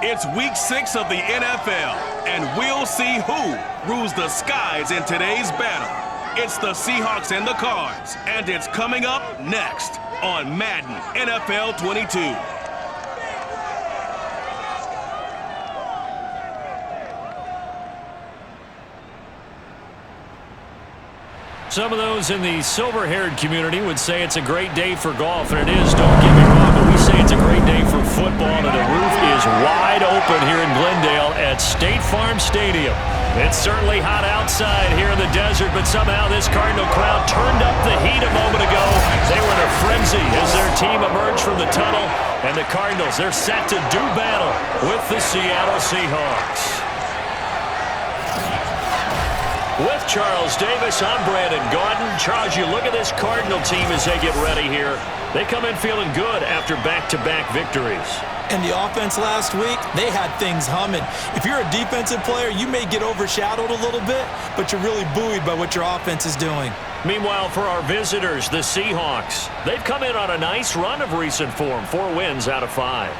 It's week 6 of the NFL, and we'll see who rules the skies in today's battle. It's the Seahawks and the Cards, and it's coming up next on Madden NFL 22. Some of those in the silver-haired community would say it's a great day for golf, and it is, don't get me wrong, but we say it's a great day for football, and the roof is wide open here in Glendale at State Farm Stadium. It's certainly hot outside here in the desert, but somehow this Cardinal crowd turned up the heat a moment ago. They were in a frenzy as their team emerged from the tunnel, and the Cardinals, they're set to do battle with the Seattle Seahawks. With Charles Davis, I'm Brandon Gaudin. Charles, you look at this Cardinal team as they get ready here. They come in feeling good after back-to-back victories. And the offense last week, they had things humming. If you're a defensive player, you may get overshadowed a little bit, but you're really buoyed by what your offense is doing. Meanwhile, for our visitors, the Seahawks, they've come in on a nice run of recent form, 4 wins out of 5.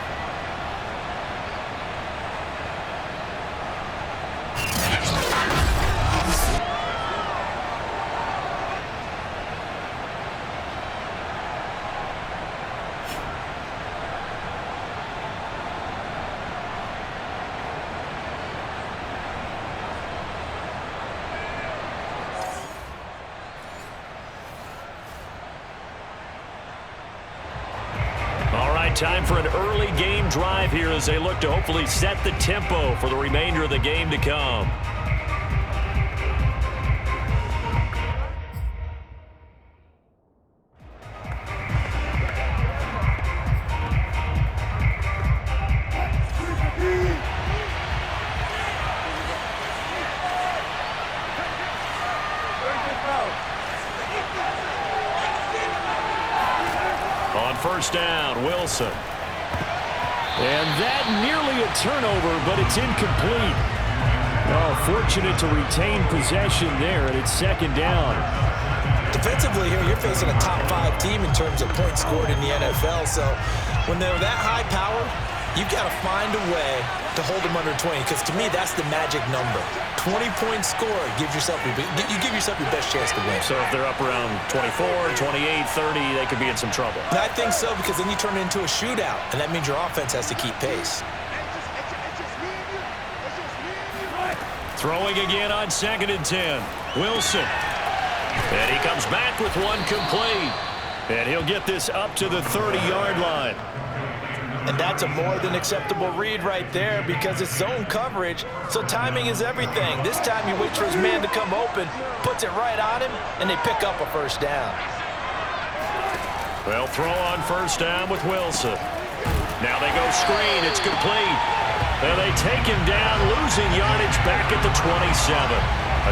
Time for an early game drive here as they look to hopefully set the tempo for the remainder of the game to come. First down, Wilson. And that nearly a turnover, but it's incomplete. Oh, fortunate to retain possession there, and it's second down. Defensively here, you're facing a top 5 team in terms of points scored in the NFL, so when they're that high power, you've got to find a way to hold them under 20, because to me, that's the magic number. 20-point score, you give yourself your best chance to win. So if they're up around 24, 28, 30, they could be in some trouble. And I think so, because then you turn it into a shootout, and that means your offense has to keep pace. Throwing again on 2nd and 10. Wilson. And he comes back with one complete. And he'll get this up to the 30-yard line. And that's a more than acceptable read right there because it's zone coverage, so timing is everything. This time he waits for his man to come open, puts it right on him, and they pick up a first down. Well, throw on first down with Wilson. Now they go screen. It's complete. And they take him down, losing yardage back at the 27.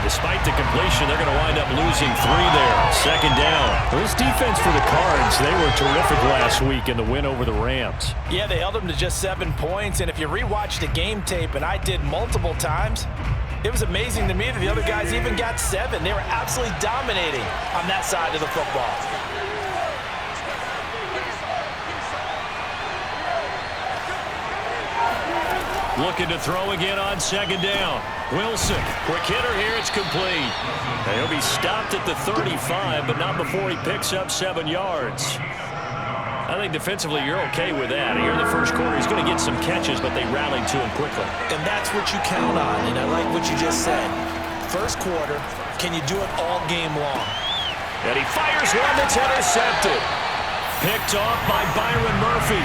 Despite the completion, they're going to wind up losing 3 there. Second down. This defense for the Cards, they were terrific last week in the win over the Rams. Yeah, they held them to just 7 points. And if you rewatch the game tape, and I did multiple times, it was amazing to me that the other guys even got 7. They were absolutely dominating on that side of the football. Looking to throw again on 2nd down. Wilson, quick hitter here, it's complete. And he'll be stopped at the 35, but not before he picks up 7 yards. I think defensively you're okay with that. Here in the first quarter, he's going to get some catches, but they rallied to him quickly. And that's what you count on, and I like what you just said. First quarter, can you do it all game long? And he fires one that's intercepted. Picked off by Byron Murphy.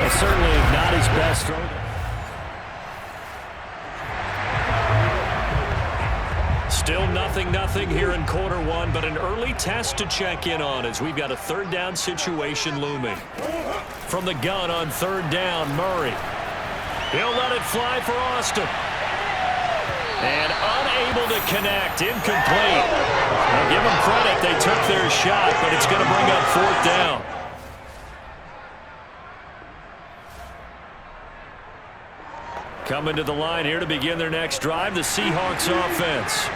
Certainly not his best throw. Still 0-0 here in quarter 1, but an early test to check in on as we've got a 3rd down situation looming. From the gun on 3rd down, Murray. He'll let it fly for Austin. And unable to connect, incomplete. Now give them credit, they took their shot, but it's going to bring up 4th down. Coming to the line here to begin their next drive, the Seahawks offense.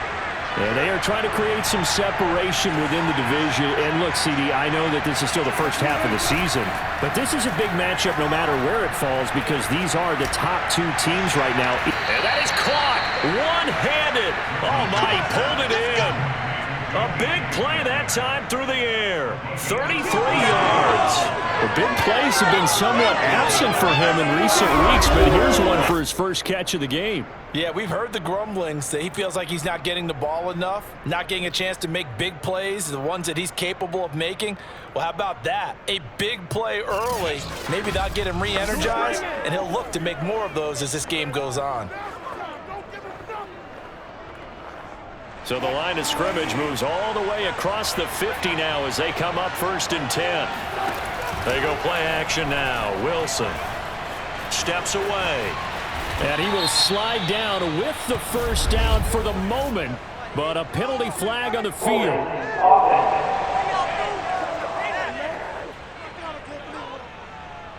And they are trying to create some separation within the division. And look, CD, I know that this is still the first half of the season, but this is a big matchup no matter where it falls because these are the top two teams right now. And that is caught one-handed. Oh, my, he pulled it in. A big play that time through the air. 33 yards. The big plays have been somewhat absent for him in recent weeks, but here's one for his first catch of the game. Yeah, we've heard the grumblings that he feels like he's not getting the ball enough, not getting a chance to make big plays, the ones that he's capable of making. Well, how about that? A big play early. Maybe that'll get him re-energized, and he'll look to make more of those as this game goes on. So the line of scrimmage moves all the way across the 50 now as they come up 1st and 10. They go play action now. Wilson steps away. And he will slide down with the first down for the moment, but a penalty flag on the field.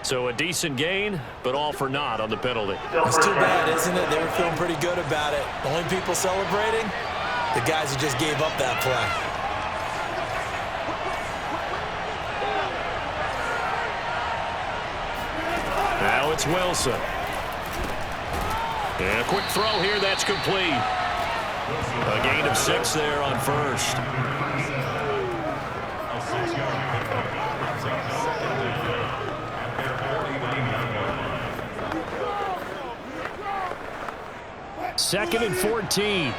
So a decent gain, but all for naught on the penalty. It's too bad, isn't it? They were feeling pretty good about it. Only people celebrating, the guys who just gave up that play. Now it's Wilson. And a quick throw here, that's complete. A gain of 6 there on first. Second and 14.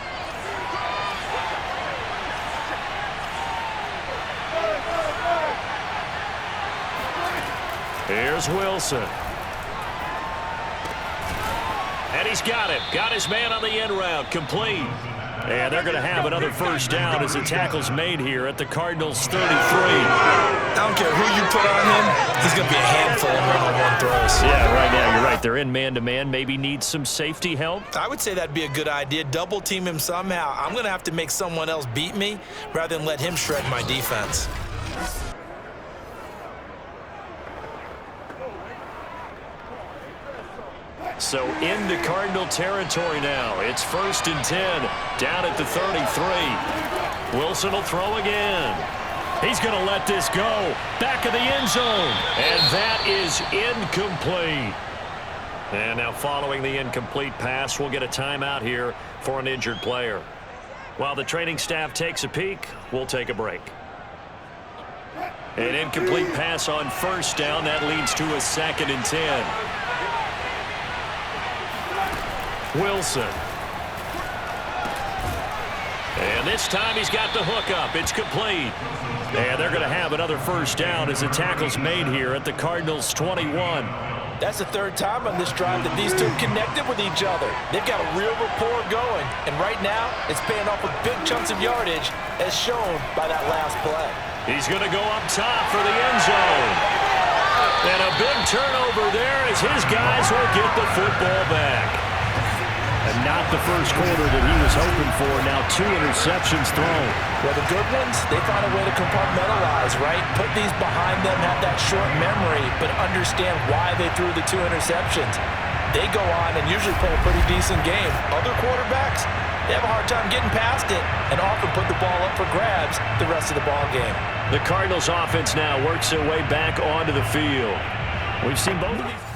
Here's Wilson. And he's got it. Got his man on the end route. Complete. And they're going to have another first down as the tackle's made here at the Cardinals' 33. I don't care who you put on him. He's going to be a handful of one-on-one throws. Yeah, right now you're right. They're in man-to-man. Maybe need some safety help. I would say that'd be a good idea. Double team him somehow. I'm going to have to make someone else beat me rather than let him shred my defense. So into Cardinal territory now. It's 1st and 10 down at the 33. Wilson will throw again. He's going to let this go. Back of the end zone. And that is incomplete. And now following the incomplete pass, we'll get a timeout here for an injured player. While the training staff takes a peek, we'll take a break. An incomplete pass on first down. That leads to a 2nd and 10. Wilson. And this time he's got the hook up. It's complete. And they're going to have another first down as the tackle's made here at the Cardinals' 21. That's the 3rd time on this drive that these two connected with each other. They've got a real rapport going. And right now, it's paying off with big chunks of yardage as shown by that last play. He's going to go up top for the end zone. And a big turnover there as his guys will get the football back. And not the first quarter that he was hoping for. Now 2 interceptions thrown. Well, the good ones, they find a way to compartmentalize, right? Put these behind them, have that short memory, but understand why they threw the 2 interceptions. They go on and usually play a pretty decent game. Other quarterbacks, they have a hard time getting past it and often put the ball up for grabs the rest of the ball game. The Cardinals offense now works their way back onto the field. We've seen both of these.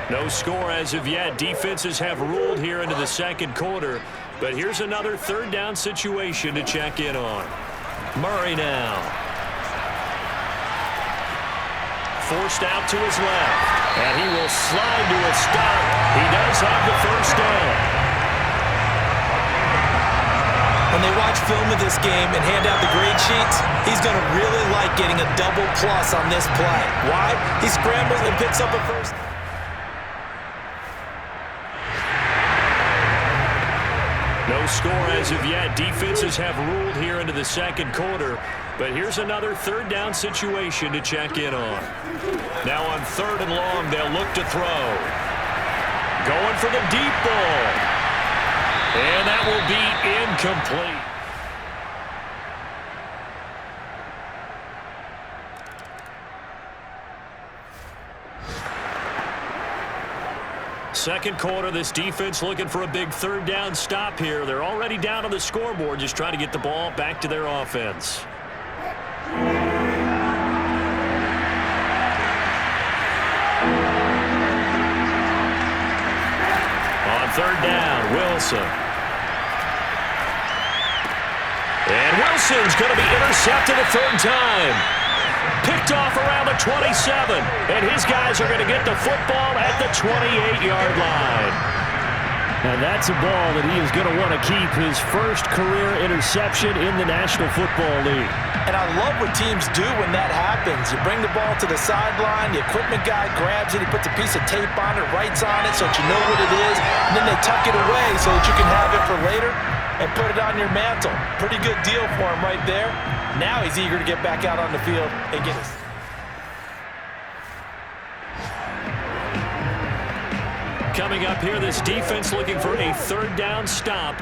No score as of yet. Defenses have ruled here into the 2nd quarter. But here's another 3rd down situation to check in on. Murray now. Forced out to his left. And he will slide to a stop. He does have the first down. When they watch film of this game and hand out the grade sheets, he's going to really like getting a double plus on this play. Why? He scrambles and picks up a first. No score as of yet. Defenses have ruled here into the 2nd quarter. But here's another 3rd down situation to check in on. Now on 3rd and long, they'll look to throw. Going for the deep ball. And that will be incomplete. Second quarter, this defense looking for a big third down stop here. They're already down on the scoreboard, just trying to get the ball back to their offense. On third down, Wilson. And Wilson's going to be intercepted a third time. Picked off around the 27. And his guys are going to get the football at the 28-yard line. And that's a ball that he is going to want to keep, his first career interception in the National Football League. And I love what teams do when that happens. You bring the ball to the sideline, the equipment guy grabs it, he puts a piece of tape on it, writes on it so that you know what it is, and then they tuck it away so that you can have it for later and put it on your mantle. Pretty good deal for him right there. Now he's eager to get back out on the field and get it. Coming up here, this defense looking for a third down stop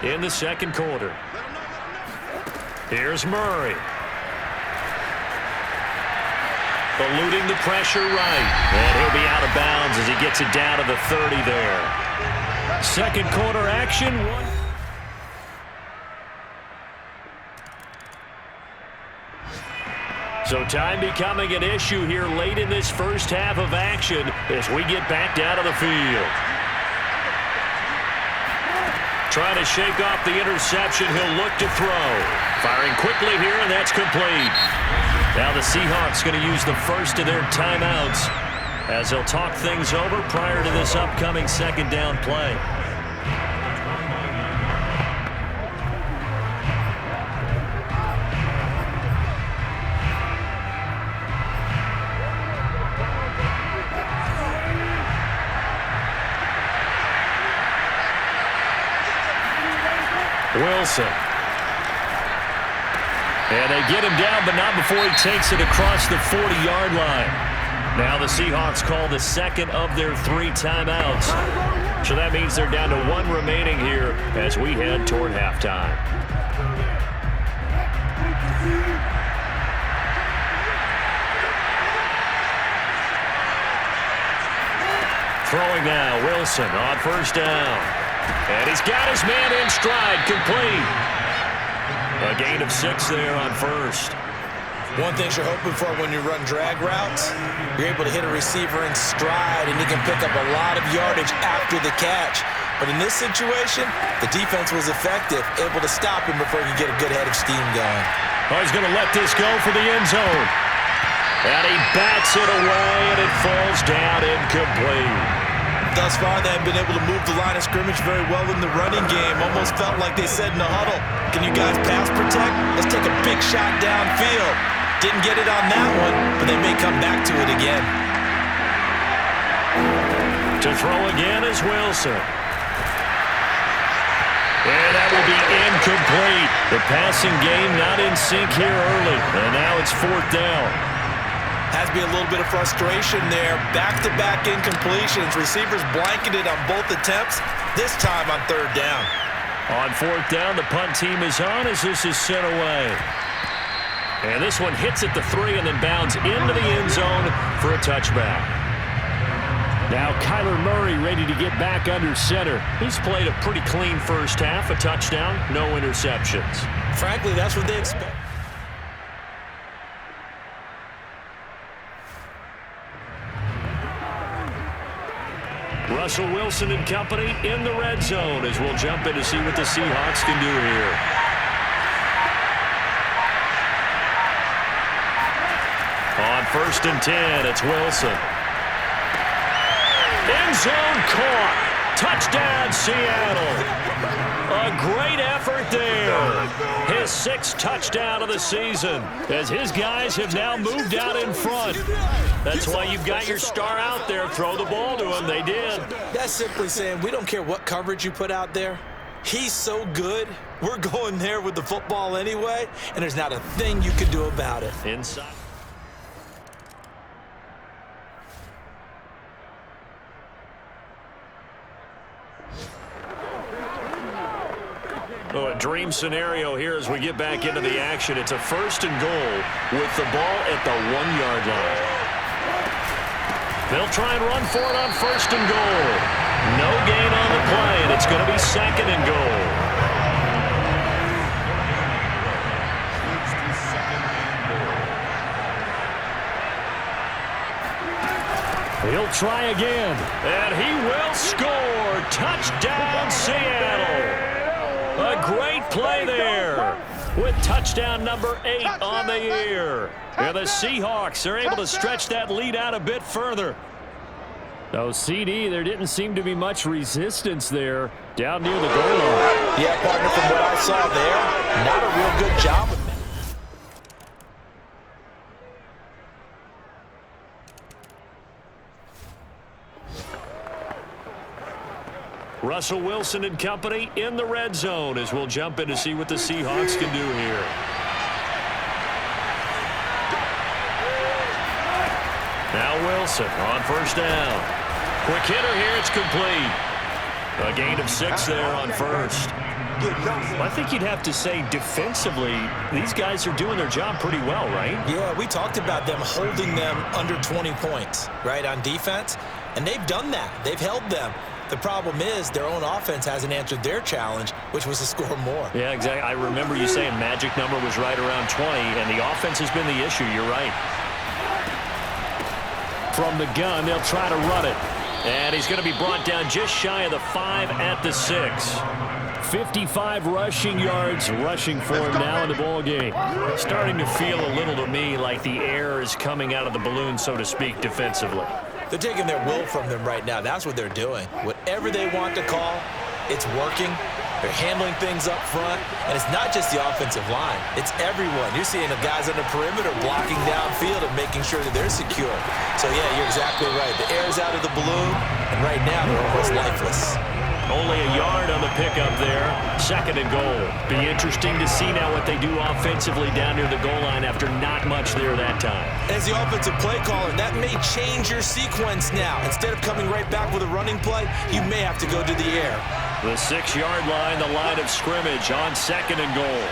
in the second quarter. Here's Murray. Eluding the pressure right. And he'll be out of bounds as he gets it down to the 30 there. Second quarter action. So time becoming an issue here late in this first half of action as we get back down to the field. Trying to shake off the interception, he'll look to throw. Firing quickly here, and that's complete. Now the Seahawks going to use the first of their timeouts as they'll talk things over prior to this upcoming second down play. Wilson. And they get him down, but not before he takes it across the 40-yard line. Now the Seahawks call the second of their 3 timeouts. So that means they're down to 1 remaining here as we head toward halftime. Throwing now, Wilson on first down. And he's got his man in stride, complete. A gain of 6 there on first. One thing you're hoping for when you run drag routes, you're able to hit a receiver in stride, and he can pick up a lot of yardage after the catch. But in this situation, the defense was effective, able to stop him before he could get a good head of steam going. Oh, he's going to let this go for the end zone. And he bats it away, and it falls down incomplete. Thus far, they have been able to move the line of scrimmage very well in the running game. Almost felt like they said in the huddle, can you guys pass protect? Let's take a big shot downfield. Didn't get it on that one, but they may come back to it again. To throw again is Wilson. And that will be incomplete. The passing game not in sync here early. And now it's 4th down. Has to be a little bit of frustration there. Back-to-back incompletions. Receivers blanketed on both attempts, this time on 3rd down. On 4th down, the punt team is on as this is sent away. And this one hits at the 3 and then bounds into the end zone for a touchback. Now Kyler Murray ready to get back under center. He's played a pretty clean first half, a touchdown, no interceptions. Frankly, that's what they expect. Russell Wilson and company in the red zone as we'll jump in to see what the Seahawks can do here. On 1st and 10, it's Wilson. End zone caught. Touchdown, Seattle. A great effort there. His 6th touchdown of the season as his guys have now moved out in front. That's why you've got your star out there. Throw the ball to him. They did. That's simply saying we don't care what coverage you put out there. He's so good. We're going there with the football anyway, and there's not a thing you can do about it. Inside. Oh, a dream scenario here as we get back into the action. It's a 1st and goal with the ball at the 1-yard line. They'll try and run for it on 1st and goal. No gain on the play, and it's going to be 2nd and goal. He'll try again, and he will score. Touchdown, Seattle. A great play there with touchdown number 8 on the year. And the Seahawks are able to stretch that lead out a bit further. So, CD, there didn't seem to be much resistance there down near the goal line. Yeah, partner, from what I saw there, not a real good job of it. Russell Wilson and company in the red zone as we'll jump in to see what the Seahawks can do here. Now Wilson on 1st down. Quick hitter here, it's complete. A gain of 6 there on 1st. Well, I think you'd have to say defensively, these guys are doing their job pretty well, right? Yeah, we talked about them holding them under 20 points, right, on defense. And they've done that. They've held them. The problem is their own offense hasn't answered their challenge, which was to score more. Yeah, exactly. I remember you saying magic number was right around 20, and the offense has been the issue. You're right. From the gun, they'll try to run it. And he's going to be brought down just shy of the 5 at the 6. 55 rushing yards rushing for him now in the ball game. Starting to feel a little to me like the air is coming out of the balloon, so to speak, defensively. They're taking their will from them right now. That's what they're doing. Whatever they want to call, it's working. They're handling things up front. And it's not just the offensive line. It's everyone. You're seeing the guys on the perimeter blocking downfield and making sure that they're secure. So, yeah, you're exactly right. The air's out of the balloon, and right now they're almost lifeless. Only a yard on the pickup there. 2nd and goal. Be interesting to see now what they do offensively down near the goal line after not much there that time. As the offensive play caller, that may change your sequence now. Instead of coming right back with a running play, you may have to go to the air. The 6-yard line, the line of scrimmage on 2nd and goal.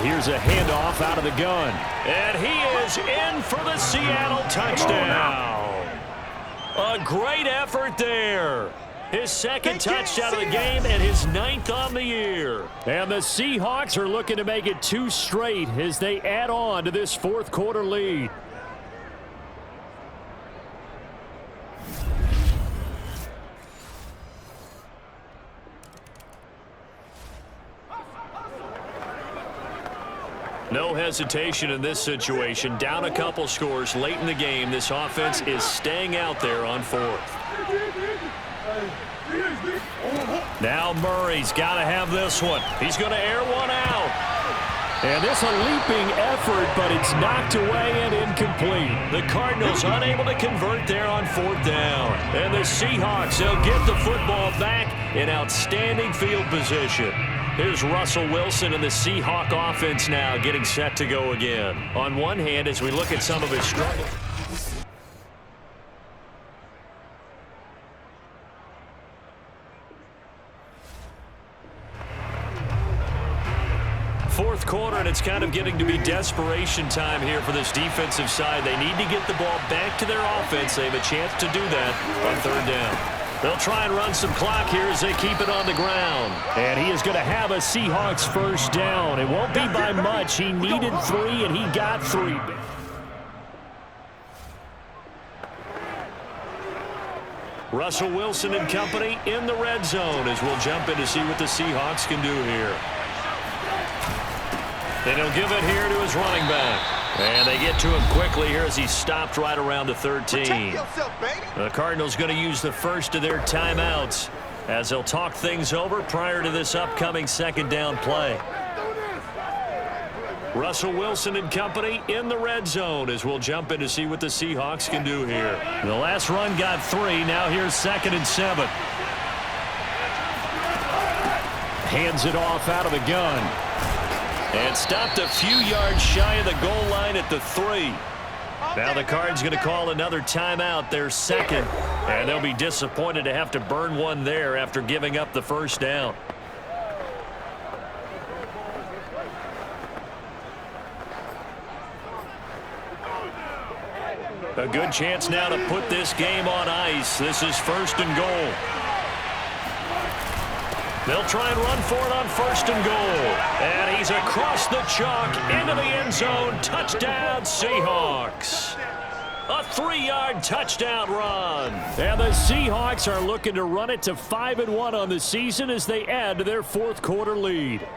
Here's a handoff out of the gun. And he is in for the Seattle touchdown. A great effort there. His 2nd touchdown of the game and his 9th on the year. And the Seahawks are looking to make it 2 straight as they add on to this 4th quarter lead. No hesitation in this situation. Down a couple scores late in the game. This offense is staying out there on 4th. Now Murray's got to have this one. He's going to air one out. And this a leaping effort, but it's knocked away and incomplete. The Cardinals unable to convert there on 4th down. And the Seahawks, they'll get the football back in outstanding field position. Here's Russell Wilson and the Seahawk offense now getting set to go again. On one hand, as we look at some of his struggles. Fourth quarter, and it's kind of getting to be desperation time here for this defensive side. They need to get the ball back to their offense. They have a chance to do that on 3rd down. They'll try and run some clock here as they keep it on the ground. And he is going to have a Seahawks 1st down. It won't be by much. He needed 3, and he got 3. Russell Wilson and company in the red zone as we'll jump in to see what the Seahawks can do here. And he'll give it here to his running back. And they get to him quickly here as he stopped right around the 13. The Cardinals going to use the 1st of their timeouts as they'll talk things over prior to this upcoming 2nd down play. Russell Wilson and company in the red zone as we'll jump in to see what the Seahawks can do here. The last run got 3. Now here's 2nd and 7. Hands it off out of the gun. And stopped a few yards shy of the goal line at the 3. Now the Cards going to call another timeout, their 2nd. And they'll be disappointed to have to burn one there after giving up the 1st down. A good chance now to put this game on ice. This is 1st and goal. They'll try and run for it on 1st and goal. And he's across the chalk into the end zone. Touchdown, Seahawks. A 3-yard touchdown run. And the Seahawks are looking to run it to 5-1 on the season as they add to their 4th quarter lead.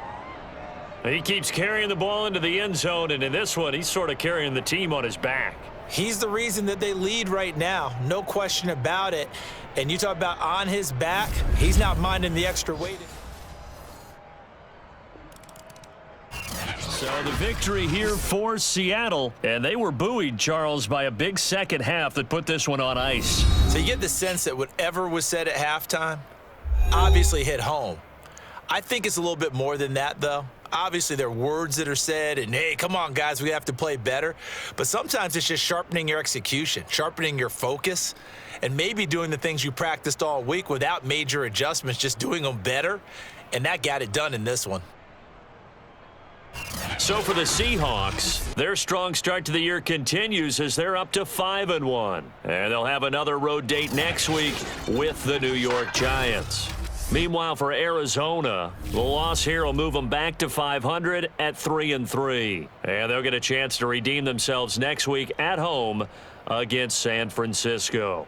He keeps carrying the ball into the end zone, and in this one, he's sort of carrying the team on his back. He's the reason that they lead right now. No question about it. And you talk about on his back, he's not minding the extra weight. So the victory here for Seattle. And they were buoyed, Charles, by a big second half that put this one on ice. So you get the sense that whatever was said at halftime obviously hit home. I think it's a little bit more than that, though. Obviously, there are words that are said, and, hey, come on, guys, we have to play better. But sometimes it's just sharpening your execution, sharpening your focus, and maybe doing the things you practiced all week without major adjustments, just doing them better. And that got it done in this one. So for the Seahawks, their strong start to the year continues as they're up to 5-1. And they'll have another road date next week with the New York Giants. Meanwhile, for Arizona, the loss here will move them back to 500 at 3-3. And they'll get a chance to redeem themselves next week at home against San Francisco.